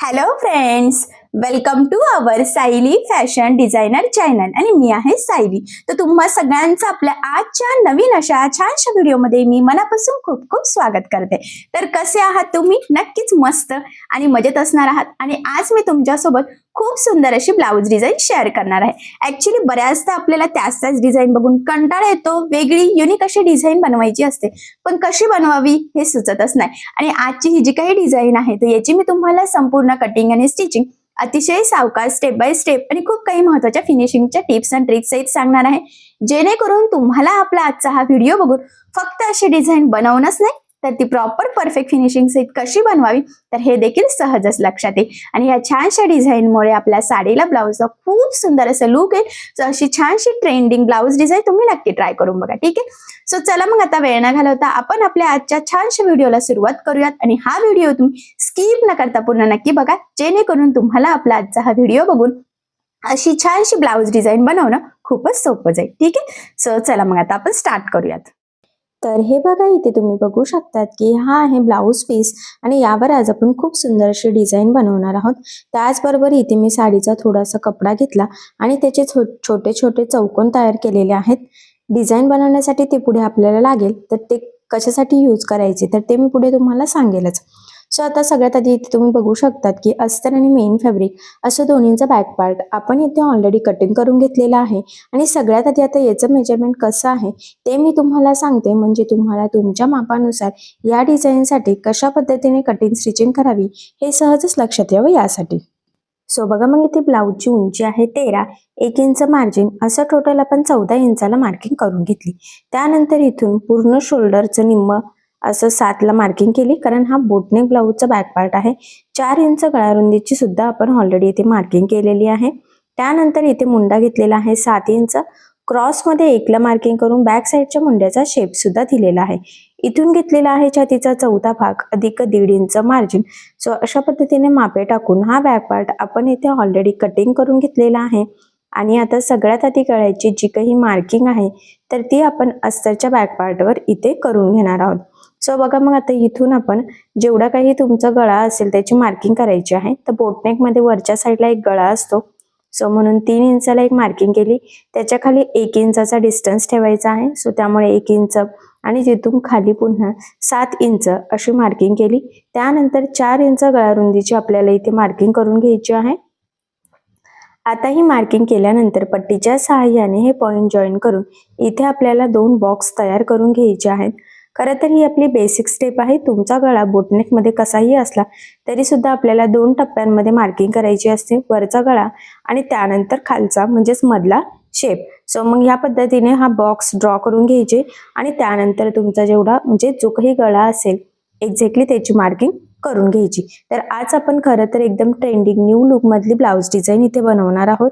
Hello friends, welcome to our Sayali fashion designer channel आणि मी आहे सायली. तर तुम्हा सगळ्यांचं आपल्या आजच्या नवीन अशा छानशा व्हिडिओमध्ये मी मनापासून खूप खूप स्वागत करते. तर कसे आहात तुम्ही? नक्कीच मस्त आणि मजेत असणार आहात. आणि आज मी तुमच्यासोबत खूप सुंदर अशी ब्लाऊज डिझाईन शेअर करणार आहे. ऍक्च्युली बऱ्याचदा आपल्याला त्याच डिझाईन बघून कंटाळा येतो, वेगळी युनिक अशी डिझाईन बनवायची असते, पण कशी बनवावी हे सुचतच नाही. आणि आजची ही जी काही डिझाईन आहे तर याची मी तुम्हाला संपूर्ण कटिंग आणि स्टिचिंग अतिशय सावकाश स्टेप बाय स्टेप आणि खूप काही महत्त्वाच्या फिनिशिंगच्या टिप्स अँड ट्रिक्स सहित सांगणार आहे, जेणेकरून तुम्हाला आपला आजचा हा व्हिडिओ बघून फक्त अशी डिझाईन बनवणंच नाही तर ती प्रॉपर परफेक्ट फिनिशिंग सहित कशी बनवावी तर हे देखील सहजच लक्षात येईल. आणि या छानशा डिझाईनमुळे आपल्या साडीला ब्लाऊजला खूप सुंदर असं लुक येईल. सो अशी छानशी ट्रेंडिंग ब्लाऊज डिझाईन तुम्ही नक्की ट्राय करून बघा. ठीक आहे, सो चला मग आता वेळ न घालवता आपण आपल्या आजच्या छानशा व्हिडिओला सुरुवात करूयात. आणि हा व्हिडिओ तुम्ही स्किप न करता पूर्ण नक्की बघा, जेणेकरून तुम्हाला आपला आजचा हा व्हिडिओ बघून अशी छानशी ब्लाऊज डिझाईन बनवणं खूपच सोपं जाईल. ठीक आहे, सो चला मग आता आपण स्टार्ट करूयात. तर हे बघा, इथे तुम्ही बघू शकतात की हा आहे ब्लाऊज पीस आणि यावर आज आपण खूप सुंदर अशी डिझाईन बनवणार आहोत. त्याचबरोबर इथे मी साडीचा थोडासा कपडा घेतला आणि त्याचे छोटे छोटे चौकोन तयार केलेले आहेत. डिझाईन बनवण्यासाठी ते पुढे आपल्याला लागेल, तर ते कशासाठी यूज करायचे तर ते मी पुढे तुम्हाला सांगेलच. सो आता सगळ्यात आधी इथे तुम्ही बघू शकतात की अस्तर आणि मेन फॅब्रिक असं दोन्हींचा बॅक पार्ट आपण इथे ऑलरेडी कटिंग करून घेतलेला आहे. आणि सगळ्यात आधी आता याचं मेजरमेंट कसं आहे ते मी तुम्हाला सांगते, म्हणजे तुम्हाला तुमच्या मापानुसार या डिझाईनसाठी कशा पद्धतीने कटिंग स्टिचिंग करावी हे सहजच लक्षात यावं यासाठी. सो बघा, मग इथे ब्लाऊजची उंची आहे 13, 1 इंच मार्जिन, असं टोटल आपण 14 इंचाला मार्किंग करून घेतली. त्यानंतर इथून पूर्ण शोल्डरचं निम्म असं 7 ला मार्किंग केली, कारण हा बोटनेक ब्लाऊजचा बॅक पार्ट आहे. 4 इंच गळारुंदीची सुद्धा आपण ऑलरेडी इथे मार्किंग केलेली आहे. त्यानंतर इथे मुंडा घेतलेला आहे 7 इंच, क्रॉसमध्ये 1 ला मार्किंग करून बॅक साईडच्या मुंड्याचा शेप सुद्धा दिलेला आहे. इथून घेतलेला आहे छातीचा 4था भाग अधिक 1.5 इंच मार्जिन. सो अशा पद्धतीने मापे टाकून हा बॅक पार्ट आपण इथे ऑलरेडी कटिंग करून घेतलेला आहे. आणि आता सगळ्यात आधी गळ्याची जी काही मार्किंग आहे तर ती आपण अस्तरच्या बॅक पार्टवर इथे करून घेणार आहोत. सो बघा, मग आता इथून आपण जेवढा काही तुमचा गळा असेल त्याची मार्किंग करायची आहे. तर बोटनेक मध्ये वरच्या साईडला एक गळा असतो, सो म्हणून 3 इंचाला एक मार्किंग केली. त्याच्या खाली 1 इंचाचा डिस्टन्स ठेवायचा आहे, सो त्यामुळे 1 इंच आणि तिथून खाली पुन्हा 7 इंच अशी मार्किंग केली. त्यानंतर 4 इंच गळारुंदीची आपल्याला इथे मार्किंग करून घ्यायची आहे. आता ही मार्किंग केल्यानंतर पट्टीच्या सहाय्याने हे पॉइंट जॉईन करून इथे आपल्याला 2 बॉक्स तयार करून घ्यायचे आहेत. खरं तर ही आपली बेसिक स्टेप आहे. तुमचा गळा बोटनेक मध्ये कसाही असला तरी सुद्धा आपल्याला 2 टप्प्यांमध्ये मार्किंग करायची असते, वरचा गळा आणि त्यानंतर खालचा म्हणजेच मधला शेप. सो मग या पद्धतीने हा बॉक्स ड्रॉ करून घ्यायचे आणि त्यानंतर तुमचा जेवढा म्हणजे जो काही गळा असेल एक्झॅक्टली त्याची मार्किंग करून घ्यायची. तर आज आपण खरं तर एकदम ट्रेंडिंग न्यू लुक मधली ब्लाऊज डिझाईन इथे बनवणार आहोत.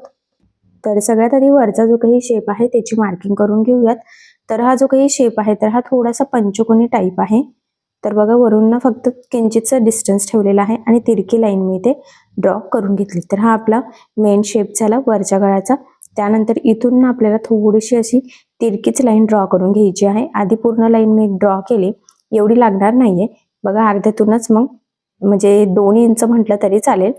तर सगळ्यात आधी वरचा जो काही शेप आहे त्याची मार्किंग करून घेऊयात. तर हा जो काही शेप आहे तर हा थोडासा पंचकोनी टाईप आहे. तर बघा, वरून ना फक्त किंचितचा डिस्टन्स ठेवलेला आहे आणि तिरकी लाईन मी इथे ड्रॉ करून घेतली. तर हा आपला मेन शेप झाला वरच्या गळ्याचा. त्यानंतर इथून ना आपल्याला थोडीशी अशी तिरकीच लाईन ड्रॉ करून घ्यायची आहे. आधी पूर्ण लाईन मी ड्रॉ केली, एवढी लागणार नाहीये. बघा, अर्ध्यातूनच मग म्हणजे 2 इंच म्हटलं तरी चालेल.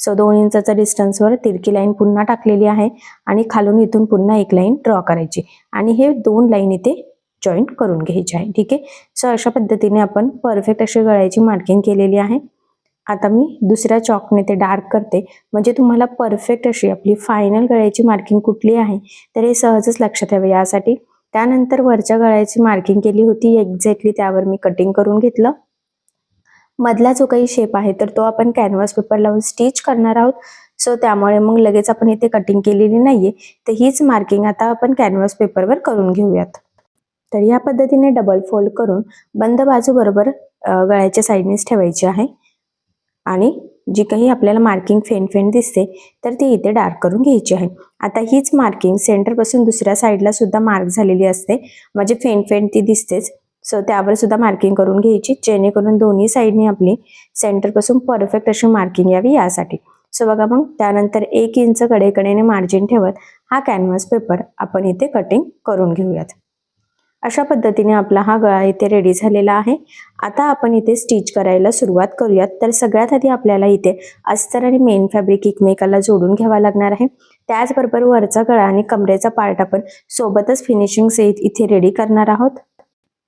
सो 2 इंचाचा डिस्टन्सवर तिरकी लाईन पुन्हा टाकलेली आहे आणि खालून इथून पुन्हा एक लाईन ड्रॉ करायची आणि हे 2 लाईन इथे जॉईंट करून घ्यायचे आहे. ठीक आहे, सो अशा पद्धतीने आपण परफेक्ट अशी गळ्याची मार्किंग केलेली आहे. आता मी दुसऱ्या चॉकने ते डार्क करते, म्हणजे तुम्हाला परफेक्ट अशी आपली फायनल गळ्याची मार्किंग कुठली आहे तर हे सहजच लक्षात यावं यासाठी. त्यानंतर वरच्या गळ्याची मार्किंग केली होती एक्झॅक्टली त्यावर मी कटिंग करून घेतलं. मधला जो काही शेप आहे तर तो आपण कॅनव्हास पेपर लावून स्टिच करणार आहोत. सो त्यामुळे मग लगेच आपण इथे कटिंग केलेली नाहीये, तर हीच मार्किंग आता आपण कॅनव्हास पेपरवर करून घेऊयात. तर या पद्धतीने डबल फोल्ड करून बंद बाजू बरोबर गळ्याच्या साईडनेच ठेवायची आहे. आणि जी काही आपल्याला मार्किंग फेन दिसते तर ती इथे डार्क करून घ्यायची आहे. आता हीच मार्किंग सेंटर पासून दुसऱ्या साईडला सुद्धा मार्क झालेली असते, म्हणजे फेन ती दिसतेच. सो त्यावर सुद्धा मार्किंग करून घ्यायची, जेणेकरून दोन्ही साईडने आपली सेंटर पासून परफेक्ट अशी मार्किंग यावी यासाठी. सो बघा, मग त्यानंतर 1 इंच कडेकडेने मार्जिन ठेवत हा कॅनव्हास पेपर आपण इथे कटिंग करून घेऊयात. अशा पद्धतीने आपला हा गळा इथे रेडी झालेला आहे। आता आपण इथे स्टिच करायला सुरुवात करूयात। तर सगळ्यात आधी आपल्याला इथे अस्तर आणि मेन फॅब्रिक एकमेकाला जोडून घ्यावा लागणार आहे। त्याचबरोबर वरचा गळा आणि कमरेचा पार्ट आपण सोबतच फिनिशिंग सहित इथे रेडी करणार आहोत।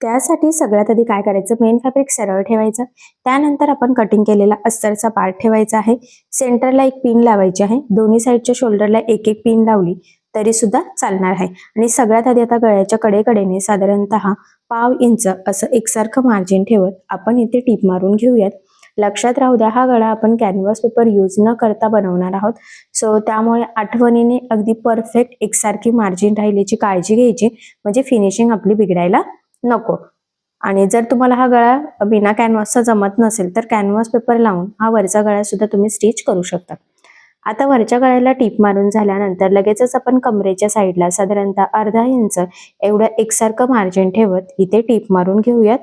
त्यासाठी सगळ्यात आधी काय करायचं, मेन फॅब्रिक सरळ ठेवायचं, त्यानंतर आपण कटिंग केलेला अस्तरचा पार्ट ठेवायचा आहे। सेंटरला एक पिन लावायची आहे, दोन्ही साईडच्या शोल्डरला एक एक पिन लावली तरी सुद्धा चालणार आहे। आणि सगळ्यात आधी आता गळ्याच्या कडेकडेने साधारणतः पाव इंच असं एकसारखं मार्जिन ठेवत आपण इथे टीप मारून घेऊयात। लक्षात राहू द्या, हा गळा आपण कॅनव्हास पेपर यूज न करता बनवणार आहोत, सो त्यामुळे आठवणीने अगदी परफेक्ट एकसारखी मार्जिन राहिल्याची काळजी घ्यायची, म्हणजे फिनिशिंग आपली बिघडायला नको। आणि जर तुम्हाला हा गळा बिना कॅनव्हासचा जमत नसेल तर कॅनव्हास पेपर लावून हा वरचा गळा सुद्धा तुम्ही स्टिच करू शकता। आता वरच्या गळ्याला टीप मारून झाल्यानंतर लगेचच आपण कमरेच्या साईडला साधारणतः अर्धा इंच एवढं एकसारखं मार्जिन ठेवत इथे टीप मारून घेऊयात।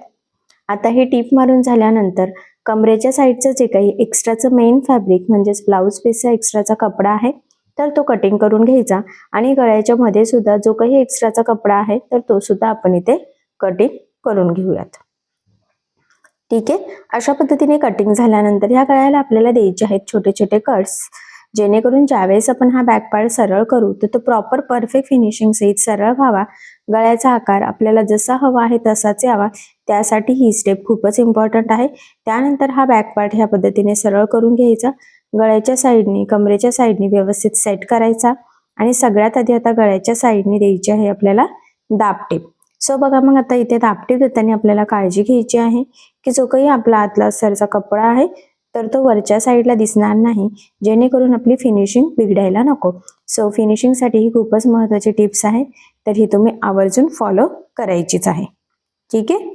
आता हे टीप मारून झाल्यानंतर कमरेच्या साईडचं जे काही एक्स्ट्राचं मेन फॅब्रिक म्हणजेच ब्लाऊज पीसचा एक्स्ट्राचा कपडा आहे तर तो कटिंग करून घ्यायचा, आणि गळ्याच्या मध्ये सुद्धा जो काही एक्स्ट्राचा कपडा आहे तर तो सुद्धा आपण इथे कटिंग करून घेऊयात। ठीक आहे, अशा पद्धतीने कटिंग झाल्यानंतर ह्या गळ्याला आपल्याला द्यायचे आहेत छोटे छोटे कट्स, जेणेकरून ज्यावेळेस आपण हा बॅक पार्ट सरळ करू तर तो प्रॉपर परफेक्ट फिनिशिंग सहित सरळ व्हावा। गळ्याचा आकार आपल्याला जसा हवा आहे तसाच यावा, त्यासाठी ही स्टेप खूपच इम्पॉर्टंट आहे। त्यानंतर हा बॅक पार्ट ह्या पद्धतीने सरळ करून घ्यायचा, गळ्याच्या साईडनी कमरेच्या साईडनी व्यवस्थित सेट करायचा, आणि सगळ्यात आधी आता गळ्याच्या साईडनी द्यायची आहे आपल्याला दाबटीप। सो बघा, मग आता इथे दाबटीप देताना आपल्याला काळजी घ्यायची आहे की जो काही आपला आतला अस्तरचा कपडा आहे तर तो वरच्या साईडला दिसणार नाही, जेणेकरून आपली फिनिशिंग बिघडायला नको। सो फिनिशिंगसाठी ही खूपच महत्त्वाची टिप्स आहे, तर ही तुम्ही आवर्जून फॉलो करायचीच आहे। ठीक आहे,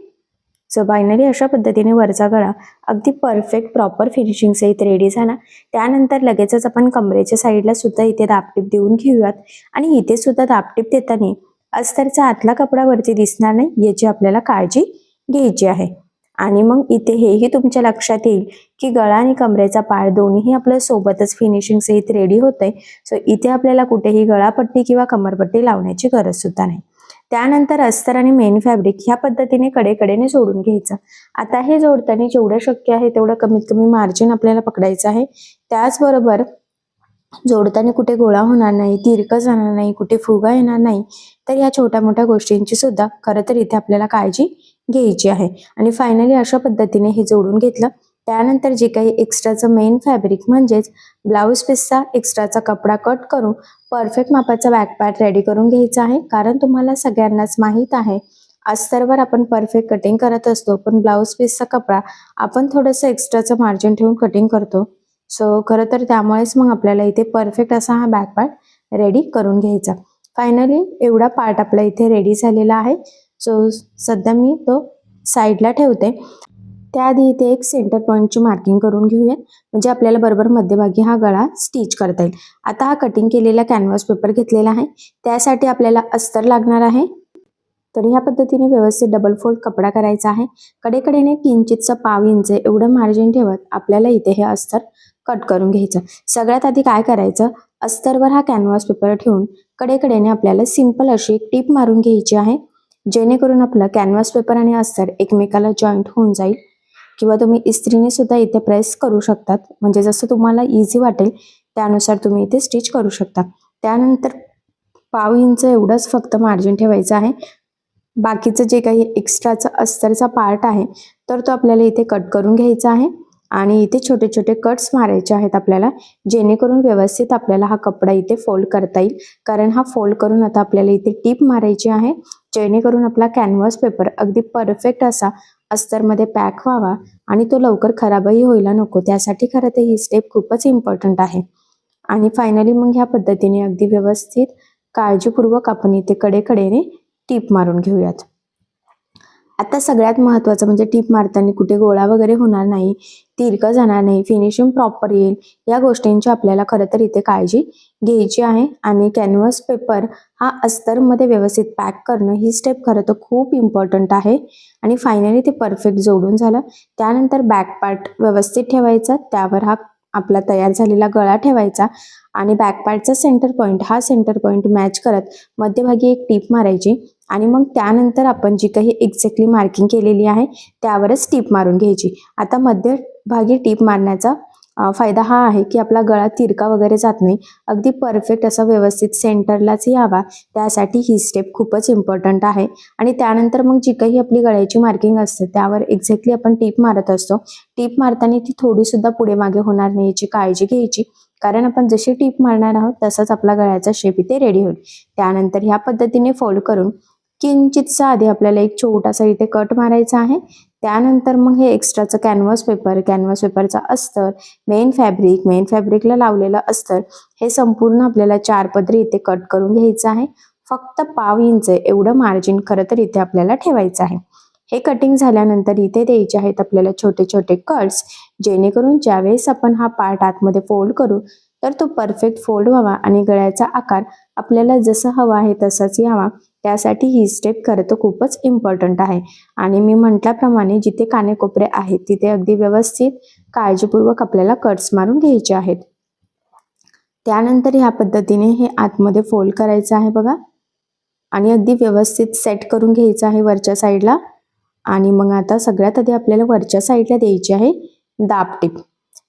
सो फायनली अशा पद्धतीने वरचा गळा अगदी परफेक्ट प्रॉपर फिनिशिंग सहित रेडी झाला। त्यानंतर लगेचच आपण कमरेच्या साईडला सुद्धा इथे दाबटीप देऊन घेऊयात, आणि इथे सुद्धा दाबटीप देताना अस्तरचा आतला कपडा वरती दिसणार नाही याची आपल्याला काळजी घ्यायची आहे। आणि मग इथे हेही तुमच्या लक्षात येईल की गळा आणि कमरेचा पार्ट दोन्हीही आपल्या सोबतच फिनिशिंग सहित रेडी होतंय, सो इथे आपल्याला कुठेही गळापट्टी किंवा कमरपट्टी लावण्याची गरज सुद्धा नाही। त्यानंतर अस्तर आणि मेन फॅब्रिक ह्या पद्धतीने कडेकडेने जोडून घ्यायचं। आता हे जोडताना जेवढं शक्य आहे तेवढं कमीत कमी मार्जिन आपल्याला पकडायचं आहे। त्याचबरोबर जोडताना कुठे गोळा होणार नाही, तिरकं जाणार नाही, कुठे फुगा येणार नाही, तर या छोट्या मोठ्या गोष्टींची सुद्धा खरं तर इथे आपल्याला काळजी घ्यायची आहे। आणि फायनली अशा पद्धतीने हे जोडून घेतलं, त्यानंतर जे काही एक्स्ट्राचं मेन फॅब्रिक म्हणजेच ब्लाऊज पीसचा एक्स्ट्राचा कपडा कट करून परफेक्ट मापाचा बॅक पार्ट रेडी करून घ्यायचा आहे। कारण तुम्हाला सगळ्यांनाच माहीत आहे अस्तरवर आपण परफेक्ट कटिंग करत असतो, पण ब्लाऊज पीसचा कपडा आपण थोडंसं एक्स्ट्राचं मार्जिन ठेवून कटिंग करतो। सो खरं तर त्यामुळेच मग आपल्याला इथे परफेक्ट असा हा बॅक पार्ट रेडी करून घ्यायचा। फायनली एवढा पार्ट आपला इथे रेडी झालेला आहे। सो सध्या मी तो साईडला ठेवते। त्याआधी इथे एक सेंटर पॉईंटची मार्किंग करून घेऊयात, म्हणजे आपल्याला बरोबर मध्यभागी हा गळा स्टिच करता येईल। आता हा कटिंग केलेला कॅनव्हास पेपर घेतलेला आहे, त्यासाठी आपल्याला अस्तर लागणार आहे। तर ह्या पद्धतीने व्यवस्थित डबल फोल्ड कपडा करायचा आहे। कडेकडेने किंचितचं पाव इंच एवढं मार्जिन ठेवत आपल्याला इथे हे अस्तर कट करून घ्यायचं। सगळ्यात आधी काय करायचं, अस्तरवर हा कॅनव्हास पेपर ठेवून कडेकडेने आपल्याला सिंपल अशी एक टीप मारून घ्यायची आहे, जेणेकरून आपलं कॅनव्हास पेपर आणि अस्तर एकमेकाला जॉईंट होऊन जाईल। किंवा तुम्ही इस्त्रीने सुद्धा इथे प्रेस करू शकतात, म्हणजे जसं तुम्हाला इझी वाटेल त्यानुसार तुम्ही इथे स्टिच करू शकता। त्यानंतर पाव इंच एवढंच फक्त मार्जिन ठेवायचं आहे। बाकीचं जे काही एक्स्ट्राचा अस्तरचा पार्ट आहे तर तो आपल्याला इथे कट करून घ्यायचा आहे, आणि इथे छोटे छोटे कट्स मारायचे आहेत आपल्याला, जेणेकरून व्यवस्थित आपल्याला हा कपडा इथे फोल्ड करता येईल। कारण हा फोल्ड करून आता आपल्याला इथे टीप मारायची आहे, जेणेकरून आपला कॅनव्हास पेपर अगदी परफेक्ट असा अस्तरमध्ये पॅक व्हावा, आणि तो लवकर खराबही व्हायला नको। त्यासाठी खरं तर ही स्टेप खूपच इम्पॉर्टंट आहे। आणि फायनली मग ह्या पद्धतीने अगदी व्यवस्थित काळजीपूर्वक आपण इथे कडेकडेने टीप मारून घेऊयात। आता सगळ्यात महत्त्वाचं म्हणजे टीप मारताना कुठे गोळा वगैरे होणार नाही, तिरकं जाणार नाही, फिनिशिंग प्रॉपर येईल, या गोष्टींची आपल्याला खरं तर इथे काळजी घ्यायची आहे। आणि कॅनव्हास पेपर हा अस्तरमध्ये व्यवस्थित पॅक करणं ही स्टेप खरं तर खूप इम्पॉर्टंट आहे। आणि फायनली ते परफेक्ट जोडून झालं, त्यानंतर बॅक पार्ट व्यवस्थित ठेवायचा, त्यावर हा आपला तयार झालेला गळा ठेवायचा, आणि बॅक पार्टचा सेंटर पॉईंट हा सेंटर पॉईंट मॅच करत मध्यभागी एक टीप मारायची, आणि मग त्यानंतर आपण जी काही एक्झॅक्टली मार्किंग केलेली आहे त्यावरच टीप मारून घ्यायची. आता मध्यभागी टीप मारण्याचा फायदा हा आहे की आपला गळा तिरका वगैरे जात नाही, अगदी परफेक्ट असा व्यवस्थित सेंटरलाच यावा, त्यासाठी ही स्टेप खूपच इम्पॉर्टंट आहे. आणि त्यानंतर मग जी काही आपली गळ्याची मार्किंग असते त्यावर एक्झॅक्टली आपण टीप मारत असतो. टीप मारताना ती थोडी सुद्धा पुढे मागे होणार नाही याची काळजी घ्यायची, कारण आपण जशी टीप मारणार आहोत तसंच आपला गळ्याचा शेप इथे रेडी होईल. त्यानंतर ह्या पद्धतीने फोल्ड करून किंचितसा आधी आपल्याला एक छोटासा इथे कट मारायचा आहे. त्यानंतर मग हे एक्स्ट्राचं कॅनव्हास पेपरचा अस्तर, मेन फॅब्रिकला लावलेलं अस्तर, हे संपूर्ण आपल्याला 4 पदरी इथे कट करून घ्यायचं आहे. फक्त पाव इंच एवढं मार्जिन खरं तर इथे आपल्याला ठेवायचं आहे. हे कटिंग झाल्यानंतर इथे द्यायचे आहेत आपल्याला छोटे छोटे कट्स, जेणेकरून ज्यावेळेस आपण हा पार्ट आतमध्ये फोल्ड करू तर तो परफेक्ट फोल्ड व्हावा आणि गळ्याचा आकार आपल्याला जसा हवा आहे तसाच यावा. त्यासाठी ही स्टेप खरं तर खूपच इम्पॉर्टंट आहे. आणि मी म्हटल्याप्रमाणे जिथे कानेकोपरे आहेत तिथे अगदी व्यवस्थित काळजीपूर्वक आपल्याला कट्स मारून घ्यायचे आहेत. त्यानंतर ह्या पद्धतीने हे आतमध्ये फोल्ड करायचं आहे बघा, आणि अगदी व्यवस्थित सेट करून घ्यायचं आहे वरच्या साईडला. आणि मग आता सगळ्यात आधी आपल्याला वरच्या साईडला द्यायची आहे दाबटीप.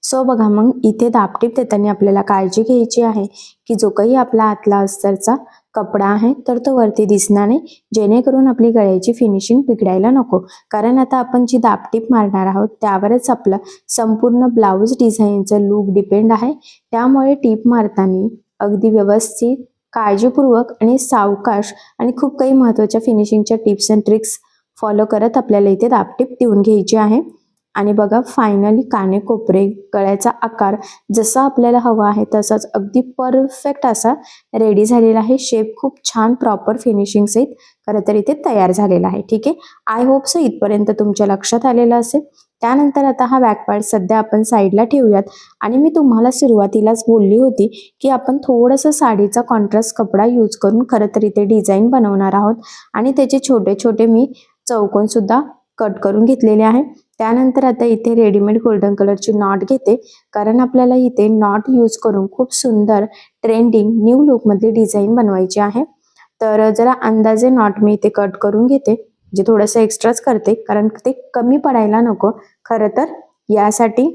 सो बघा, मग इथे दाबटीप देताना आपल्याला काळजी घ्यायची आहे की जो काही आपला आतला अस्तरचा कपडा आहे तर तो वरती दिसणार नाही, जेणेकरून आपली गळ्याची फिनिशिंग बिघडायला नको. कारण आता आपण जी दाबटीप मारणार आहोत त्यावरच आपलं संपूर्ण ब्लाऊज डिझाईनचं लुक डिपेंड आहे. त्यामुळे टीप मारताना अगदी व्यवस्थित, काळजीपूर्वक आणि सावकाश आणि खूप काही महत्त्वाच्या फिनिशिंगच्या टिप्स अँड ट्रिक्स फॉलो करत आपल्याला इथे दाबटीप देऊन घ्यायची आहे. आणि बघा, फायनली कानेकोपरे, गळ्याचा आकार जसा आपल्याला हवा आहे तसाच अगदी परफेक्ट असा रेडी झालेला आहे. शेप खूप छान प्रॉपर फिनिशिंग सहित खरं तर इथे तयार झालेला आहे. ठीक आहे, आय होप सो इथपर्यंत तुमच्या लक्षात आलेलं असेल. त्यानंतर आता हा बॅक पार्ट सध्या आपण साईडला ठेवूयात. आणि मी तुम्हाला सुरुवातीलाच बोलली होती की आपण थोडंसं साडीचा कॉन्ट्रास्ट कपडा यूज करून खरं तर इथे डिझाईन बनवणार आहोत. आणि त्याचे छोटे छोटे मी चौकोन सुद्धा कट करून घेतलेले आहे. त्यानंतर आता इथे रेडीमेड गोल्डन कलरची नॉट घेते, कारण आपल्याला इथे नॉट यूज करून खूप सुंदर ट्रेंडिंग न्यू लुकमधली डिझाईन बनवायची आहे. तर जरा अंदाजे नॉट मी इथे कट करून घेते, जे थोडंसं एक्स्ट्राच करते कारण ते कमी पडायला नको खरं तर यासाठी.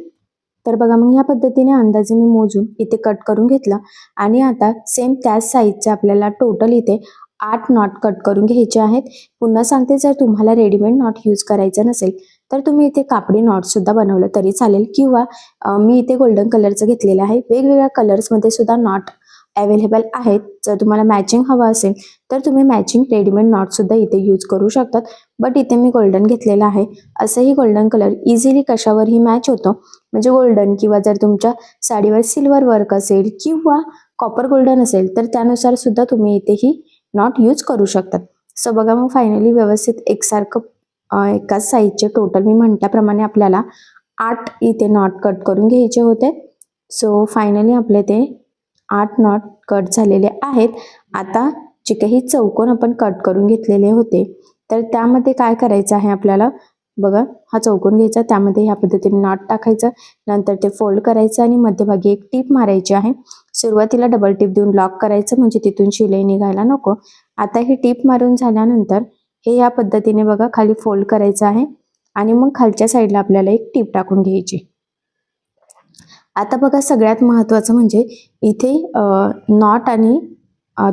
तर बघा, मग ह्या पद्धतीने अंदाजे मी मोजून इथे कट करून घेतला. आणि आता सेम त्याच साईजचे आपल्याला टोटल इथे 8 नॉट कट करून घ्यायचे आहेत. पुन्हा सांगते, जर तुम्हाला रेडीमेड नॉट यूज करायचं नसेल तर तुम्ही इथे कापडी नॉट सुद्धा बनवलं तरी चालेल, किंवा मी इथे गोल्डन कलरचं घेतलेलं आहे. वेगवेगळ्या कलर्समध्ये सुद्धा नॉट अवेलेबल आहेत. जर तुम्हाला मॅचिंग हवं असेल तर तुम्ही मॅचिंग रेडीमेड नॉट सुद्धा इथे यूज करू शकतात. बट इथे मी गोल्डन घेतलेला आहे. असंही गोल्डन कलर इझिली कशावरही मॅच होतो, म्हणजे गोल्डन, किंवा जर तुमच्या साडीवर सिल्वर वर्क असेल किंवा कॉपर गोल्डन असेल तर त्यानुसार सुद्धा तुम्ही इथेही नॉट यूज करू शकतात. सो बघा, मग फायनली व्यवस्थित एकसारखं एकाच साईजचे टोटल मी म्हटल्याप्रमाणे आपल्याला 8 इथे नॉट कट करून घ्यायचे होते. सो फायनली आपले ते 8 नॉट कट झालेले आहेत. आता जे काही चौकोन आपण कट करून घेतलेले होते तर त्यामध्ये काय करायचं आहे आपल्याला, बघा, हा चौकोन घ्यायचा, त्यामध्ये ह्या पद्धतीने नॉट टाकायचं, नंतर ते फोल्ड करायचं आणि मध्यभागी एक टीप मारायची आहे. सुरुवातीला डबल टीप देऊन लॉक करायचं, म्हणजे तिथून शिलाई निघायला नको. आता ही टीप मारून झाल्यानंतर हे या पद्धतीने बघा खाली फोल्ड करायचं आहे आणि मग खालच्या साईडला आपल्याला एक टीप टाकून घ्यायची. आता बघा, सगळ्यात महत्त्वाचं म्हणजे इथे नॉट आणि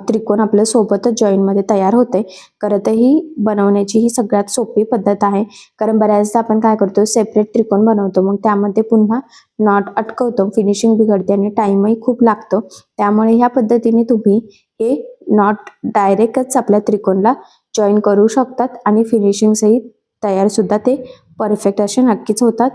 त्रिकोण आपल्या सोबतच जॉईंटमध्ये तयार होते. खरं तर ही बनवण्याची ही सगळ्यात सोपी पद्धत आहे, कारण बऱ्याचदा आपण काय करतो, सेपरेट त्रिकोण बनवतो, मग त्यामध्ये पुन्हा नॉट अटकवतो, फिनिशिंग बिघडते आणि टाईमही खूप लागतो. त्यामुळे ह्या पद्धतीने तुम्ही हे नॉट डायरेक्टच आपल्या त्रिकोणला जॉईन करू शकतात आणि फिनिशिंग सहित तयार सुद्धा ते परफेक्ट असे नक्कीच होतात.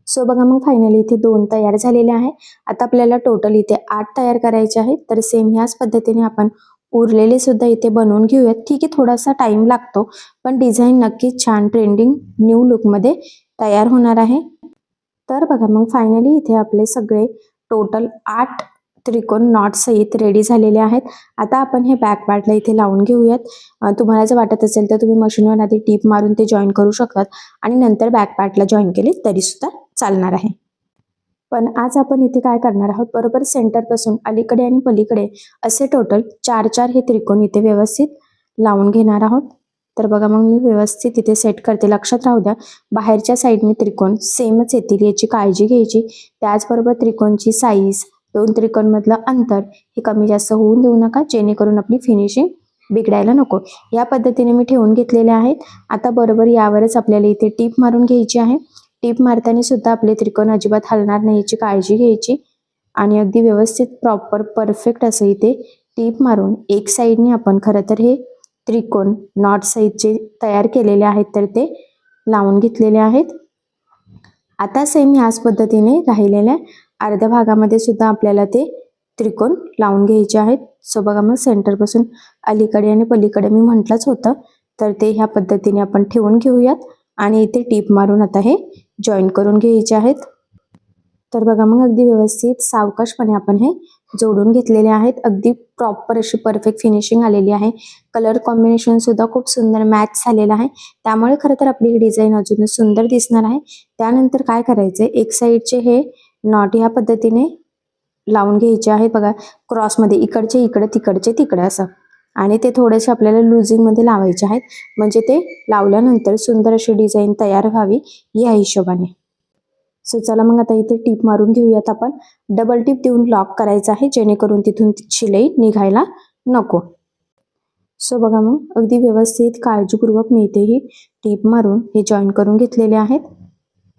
सो बघा, मग फायनली इथे 2 तयार झालेले आहे. आता आपल्याला टोटल इथे 8 तयार करायचे आहेत. तर सेम ह्याच पद्धतीने आपण उरलेले सुद्धा इथे बनवून घेऊयात. ठीक आहे, थोडासा टाइम लागतो, पण डिझाईन नक्कीच छान ट्रेंडिंग न्यू लुकमध्ये तयार होणार आहे. तर बघा, मग फायनली इथे आपले सगळे टोटल 8 त्रिकोण नॉट सहित रेडी झालेले आहेत. आता आपण हे बॅक पार्टला इथे लावून घेऊयात. तुम्हाला जर वाटत असेल तर तुम्ही मशीनवर आधी टीप मारून ते जॉईन करू शकतात आणि नंतर बॅक पार्टला जॉईन केले तरी सुद्धा चालणार आहे. पण आज आपण इथे काय करणार आहोत, बरोबर सेंटरपासून अलीकडे आणि पलीकडे असे टोटल 4 हे त्रिकोण इथे व्यवस्थित लावून घेणार आहोत. तर बघा मग मी व्यवस्थित इथे सेट करते. लक्षात राहू द्या, बाहेरच्या साईडने त्रिकोण सेमच येतील याची काळजी घ्यायची. त्याचबरोबर त्रिकोणची साईज, दोन त्रिकोणमधलं अंतर हे कमी जास्त होऊन देऊ नका, जेणेकरून आपली फिनिशिंग बिघडायला नको. या पद्धतीने मी ठेवून घेतलेले आहेत. आता बरोबर यावरच आपल्याला इथे टीप मारून घ्यायची आहे. टीप मारताना सुद्धा आपले त्रिकोण अजिबात हलणार नाही याची काळजी घ्यायची आणि अगदी व्यवस्थित प्रॉपर परफेक्ट असं इथे टीप मारून एक साईडने आपण खरं तर हे त्रिकोण नॉट साईजचे तयार केलेले आहेत तर ते लावून घेतलेले आहेत. आता सेम याच पद्धतीने राहिलेल्या अर्ध्या भागामध्ये सुद्धा आपल्याला ते त्रिकोण लावून घ्यायचे आहेत. सो बघा मग सेंटरपासून अलीकडे आणि पलीकडे मी म्हटलंच होतं, तर ते ह्या पद्धतीने आपण ठेवून घेऊयात आणि इथे टीप मारून आता हे जॉईन करून घ्यायचे आहेत. तर बघा मग अगदी व्यवस्थित सावकाशपणे आपण हे जोडून घेतलेले आहेत. अगदी प्रॉपर अशी परफेक्ट फिनिशिंग आलेली आहे. कलर कॉम्बिनेशन सुद्धा खूप सुंदर मॅच झालेला आहे. त्यामुळे खरं तर आपली ही डिझाईन अजूनच सुंदर दिसणार आहे. त्यानंतर काय करायचंय, एक साईडचे हे नॉट ह्या पद्धतीने लावून घ्यायचे आहेत. बघा क्रॉसमध्ये इकडचे इकडे तिकडचे तिकडे असं, आणि ते थोडेसे आपल्याला लुझिंग मध्ये लावायचे आहेत, म्हणजे ते लावल्यानंतर सुंदर अशी डिझाईन तयार व्हावी या हिशोबाने. सो चला मग आता इथे टीप मारून घेऊयात आपण. डबल टीप देऊन लॉक करायचं आहे, जेणेकरून तिथून शिलाई निघायला नको. सो बघा मग अगदी व्यवस्थित काळजीपूर्वक मी इथे ही टीप मारून हे जॉईन करून घेतलेले आहेत.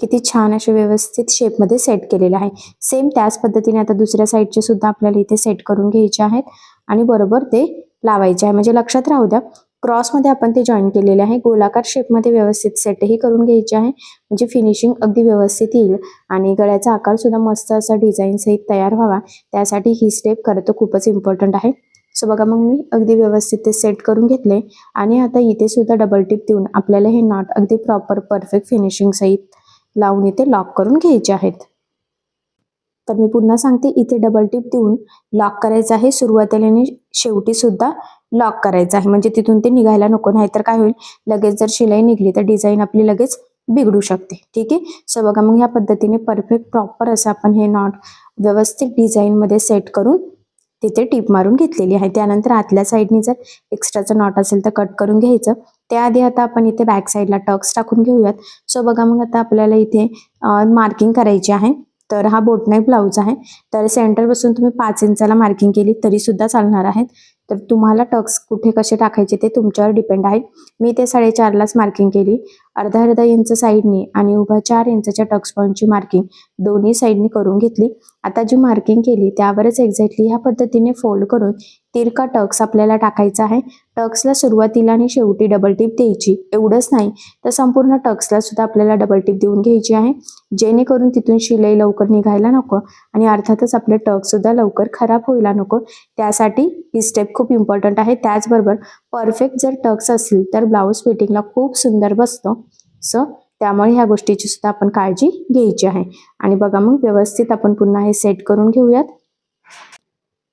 किती छान असे व्यवस्थित शेपमध्ये सेट केलेले आहे. सेम त्याच पद्धतीने आता दुसऱ्या साईडचे सुद्धा आपल्याला इथे सेट करून घ्यायचे आहेत आणि बरोबर ते लावायचे आहे. म्हणजे लक्षात राहू द्या, क्रॉसमध्ये आपण ते जॉईन केलेले आहे. गोलाकार शेपमध्ये व्यवस्थित सेटही करून घ्यायचे आहे, म्हणजे फिनिशिंग अगदी व्यवस्थित येईल आणि गळ्याचा आकार सुद्धा मस्त असा डिझाईन सहित तयार व्हावा, त्यासाठी ही स्टेप खरं तर खूपच इम्पॉर्टंट आहे. सो बघा मग मी अगदी व्यवस्थित ते सेट करून घेतले आणि आता इथे सुद्धा डबल टिप देऊन आपल्याला हे नॉट अगदी प्रॉपर परफेक्ट फिनिशिंग सहित लावून इथे लॉक करून घ्यायचे आहेत. तर मी पुन्हा सांगते, इथे डबल टिप देऊन लॉक करायचं आहे. सुरुवातीला आणि शेवटी सुद्धा लॉक करायचं आहे, म्हणजे तिथून ते निघायला नको. नाहीतर काय होईल, लगेच जर शिलाई निघली तर डिझाईन आपली लगेच बिघडू शकते. ठीक आहे. सो बघा मग ह्या पद्धतीने परफेक्ट प्रॉपर असं आपण हे नॉट व्यवस्थित डिझाईन मध्ये सेट करून तिथे टीप मारून घेतलेली आहे. त्यानंतर आतल्या साईडने जर एक्स्ट्राचं नॉट असेल तर कट करून घ्यायचं. त्याआधी आता आपण इथे बॅक साईडला टक्स टाकून घेऊयात. सो बघा मग आता आपल्याला इथे मार्किंग करायची आहे. तर हा बोटनेक ब्लाऊज आहे, तर सेंटरपासून तुम्ही 5 इंचाला मार्किंग केली तरी सुद्धा चालणार आहे. तर तुम्हाला टक्स कुठे कसे टाकायचे ते तुमच्यावर डिपेंड आहे. मी ते 4.5लाच मार्किंग केली. अर्धा इंच साईडनी आणि उभा 4 इंचाच्या टक्स पॉईंटची मार्किंग दोन्ही साईडनी करून घेतली. आता जी मार्किंग केली त्यावरच एक्झॅक्टली ह्या पद्धतीने फोल्ड करून तिरका टक्स आपल्याला टाकायचा आहे. टक्सला सुरुवातीला आणि शेवटी डबल टिप द्यायची. एवढंच नाही तर संपूर्ण टक्सला सुद्धा आपल्याला डबल टिप देऊन घ्यायची आहे, जेणेकरून तिथून शिलाई लवकर निघायला नको आणि अर्थातच आपले टक्स सुद्धा लवकर खराब व्हायला नको. त्यासाठी ही स्टेप खूप इम्पॉर्टंट आहे. त्याचबरोबर परफेक्ट जर टक्स असतील तर ब्लाऊज फिटिंगला खूप सुंदर बसतो. सो त्यामुळे ह्या गोष्टीची सुद्धा आपण काळजी घ्यायची आहे. आणि बघा मग व्यवस्थित आपण पुन्हा हे सेट करून घेऊयात.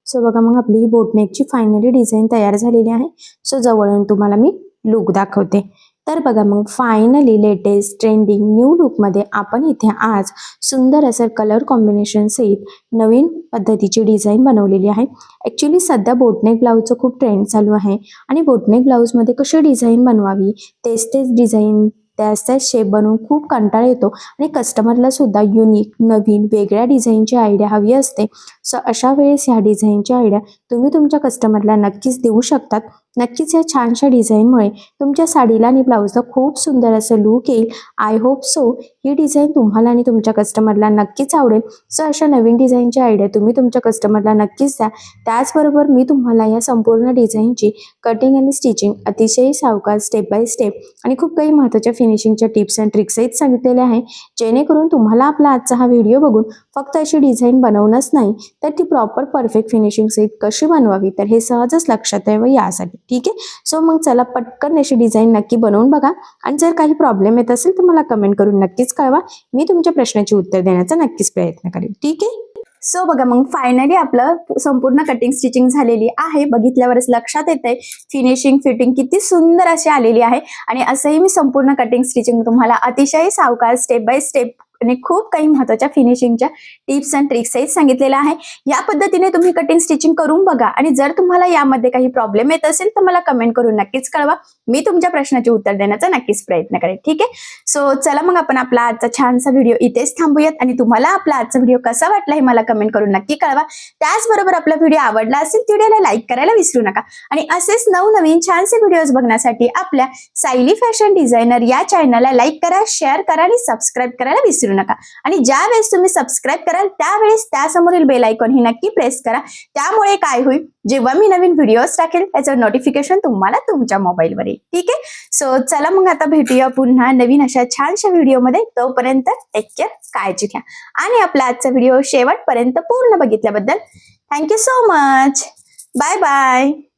सो बघा मग आपली ही बोटनेकची फायनली डिझाईन तयार झालेली आहे. सो जवळून तुम्हाला मी लुक दाखवते. तर बघा मग फायनली लेटेस्ट ट्रेंडिंग न्यू लुकमध्ये आपण इथे आज सुंदर असं कलर कॉम्बिनेशन सहित नवीन पद्धतीची डिझाईन बनवलेली आहे. ॲक्च्युली सध्या बोटनेक ब्लाऊजचं खूप ट्रेंड चालू आहे आणि बोटनेक ब्लाऊजमध्ये कशी डिझाईन बनवावी, तेच डिझाईन त्याच शेप बनवून खूप कंटाळा येतो आणि कस्टमरला सुद्धा युनिक नवीन वेगळ्या डिझाईनची आयडिया हवी असते. सो अशा वेळेस ह्या डिझाईनची आयडिया तुम्ही तुमच्या कस्टमरला नक्कीच देऊ शकतात. नक्कीच या छानशा डिझाईनमुळे तुमच्या साडीला आणि ब्लाऊजला खूप सुंदर असं लुक येईल. I hope so he design तुम्हाला आणि तुमच्या कस्टमरला नक्कीच आवडेल. सो अशा नवीन डिझाईनची आयडिया तुम्ही तुमच्या कस्टमरला नक्कीच द्या. त्याचबरोबर मी तुम्हाला या संपूर्ण डिझाईनची कटिंग आणि स्टिचिंग अतिशय सावकाश स्टेप बाय स्टेप आणि खूप काही महत्त्वाच्या फिनिशिंगच्या टिप्स अँड ट्रिक्स सहित सांगितलेले आहे, जेणेकरून तुम्हाला आपला आजचा हा व्हिडिओ बघून फक्त अशी डिझाईन बनवणंच नाही तर ती प्रॉपर परफेक्ट फिनिशिंग सहित कशी बनवावी तर हे सहजच लक्षात यावं यासाठी. ठीक आहे. सो मग चला पटकन अशी डिझाईन नक्की बनवून बघा आणि जर काही प्रॉब्लेम येत असेल तर मला कमेंट करून नक्कीच कळवा. मी तुमच्या प्रश्नाची उत्तर देण्याचा नक्कीच प्रयत्न करेन. ठीक आहे. सो बघा मग फायनली आपलं संपूर्ण कटिंग स्टिचिंग झालेली आहे. बघितल्यावरच लक्षात येते फिनिशिंग फिटिंग किती सुंदर अशी आलेली आहे आणि असंही मी संपूर्ण कटिंग स्टिचिंग तुम्हाला अतिशय सावकाश स्टेप बाय स्टेप आणि खूप काही महत्त्वाच्या फिनिशिंगच्या टिप्स अँड ट्रिक्सही सांगितलेल्या आहे. या पद्धतीने तुम्ही कटिंग स्टिचिंग करून बघा आणि जर तुम्हाला यामध्ये काही प्रॉब्लेम येत असेल तर मला कमेंट करून नक्कीच कळवा. मी तुमच्या प्रश्नाचे उत्तर देण्याचा नक्कीच प्रयत्न करेन. ठीक आहे. सो चला मग आपण आपला आजचा छानसा व्हिडिओ इथेच थांबूयात आणि तुम्हाला आपला आजचा व्हिडिओ कसा वाटला हे मला कमेंट करून नक्की कळवा. त्याचबरोबर आपला व्हिडिओ आवडला असेल तर व्हिडिओला लाईक करायला विसरू नका आणि असेच नवनवीन छानसे व्हिडिओज बघण्यासाठी आपल्या सायली फॅशन डिझायनर या चॅनलला लाईक करा, शेअर करा आणि सबस्क्राईब करायला विसरू नका. आणि ज्या वेळेस तुम्ही सबस्क्राईब कराल त्यावेळेस त्यासमोरील बेल आयकॉन ही नक्की प्रेस करा. त्यामुळे काय होईल, जेव्हा मी नवीन व्हिडिओज टाकेल त्याचं नोटिफिकेशन तुम्हाला तुमच्या मोबाईलवर येईल. ठीक आहे. सो चला मग आता भेटूया पुन्हा नवीन अशा छानशा व्हिडिओमध्ये. तोपर्यंत टेक केअर, काळजी घ्या आणि आपला आजचा व्हिडिओ शेवटपर्यंत पूर्ण बघितल्याबद्दल thank you so much. Bye bye.